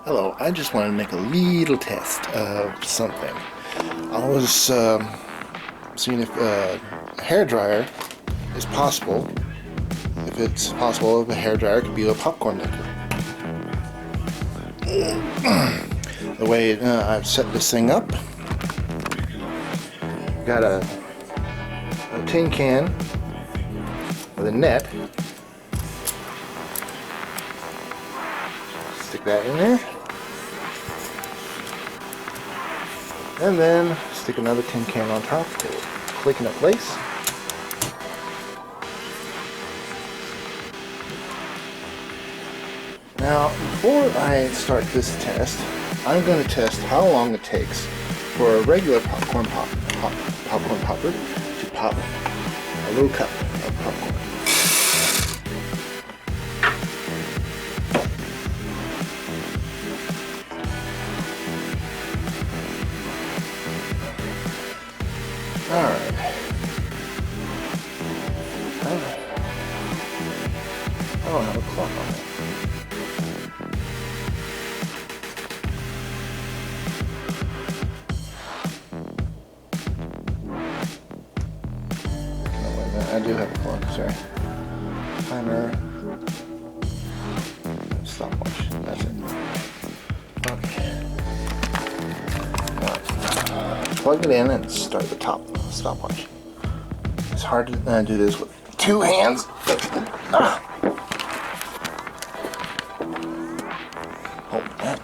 Hello, I just wanted to make a little test of something. I was seeing if a hairdryer is possible, if it's possible if a hairdryer could be a popcorn maker. The way I've set this thing up, got a tin can with a net. Stick that in there, and then stick another tin can on top to click into place. Now, before I start this test, I'm going to test how long it takes for a regular popcorn popper to pop a little cup of popcorn. Alright. I don't have a clock on it. No, wait a minute. I do have a clock, sorry. Timer. Stopwatch. That's it. Okay. Alright. Plug it in and start the stopwatch. It's hard to do this with two hands. Hold that.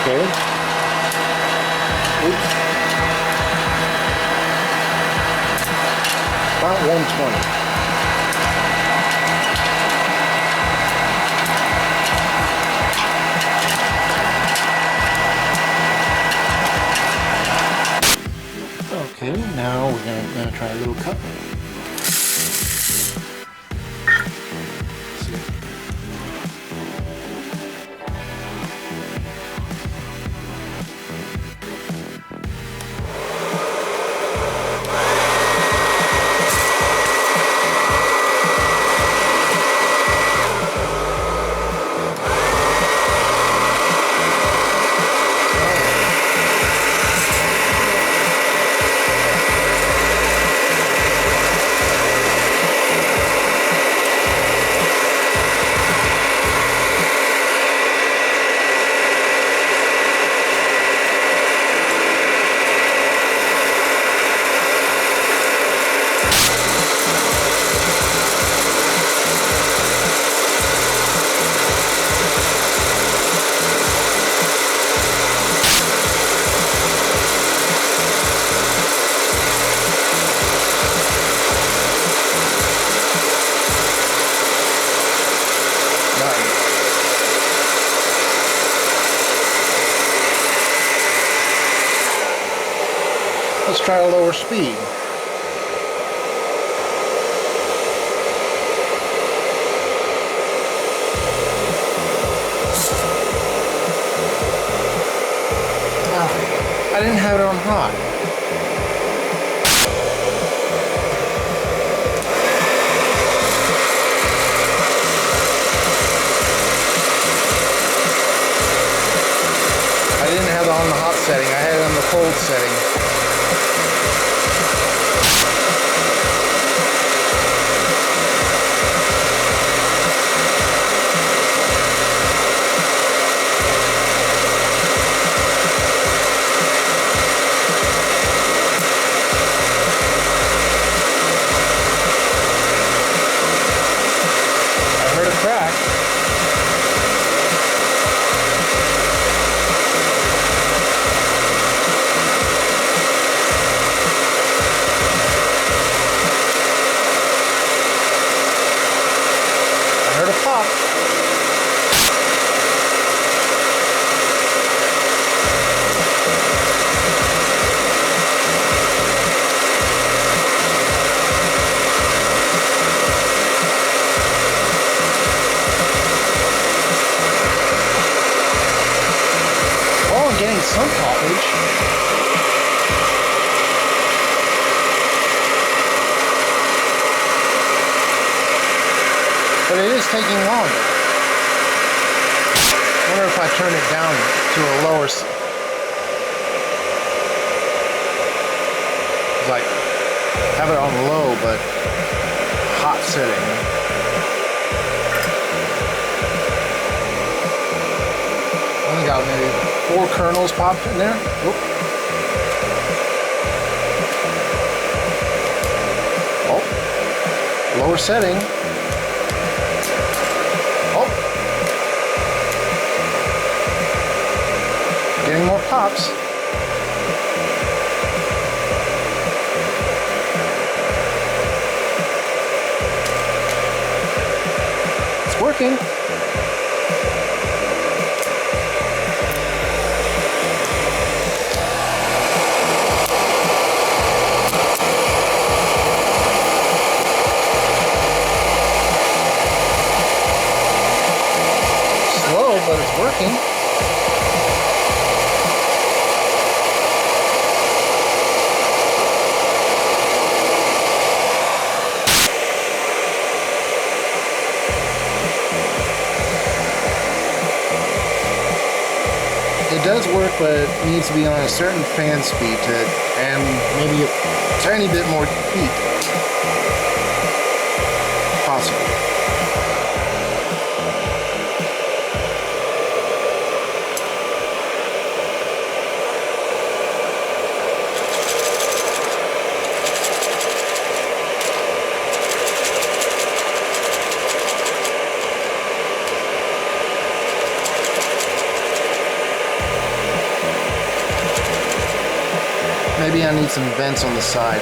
Okay. Oops. About 120. Okay, now we're gonna try a little cup. Let's try a lower speed. I didn't have it on hot. I didn't have it on the hot setting. I had it on the cold setting. pop. Oh, I'm getting some poppage. But it is taking longer. I wonder if I turn it down to a lower. Like, have it on low, but hot setting. Only got maybe 4 kernels popped in there. Oop. Oh, lower setting. Getting more pops. It's working. Slow, but it's working. It does work, but it needs to be on a certain fan speed to, and maybe a tiny bit more heat. Possible. Maybe I need some vents on the side.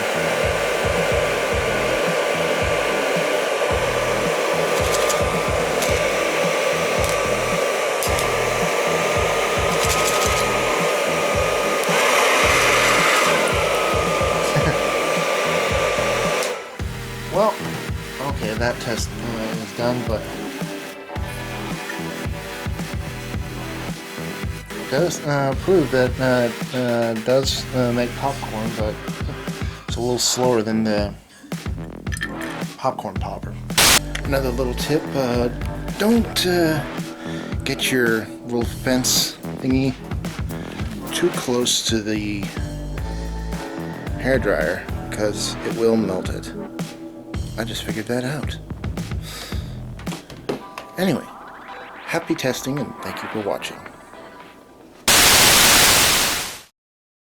Well, okay, that test is done, but does prove that does make popcorn, but it's a little slower than the popcorn popper. Another little tip, don't get your little fence thingy too close to the hairdryer because it will melt it. I just figured that out. Anyway, happy testing and thank you for watching.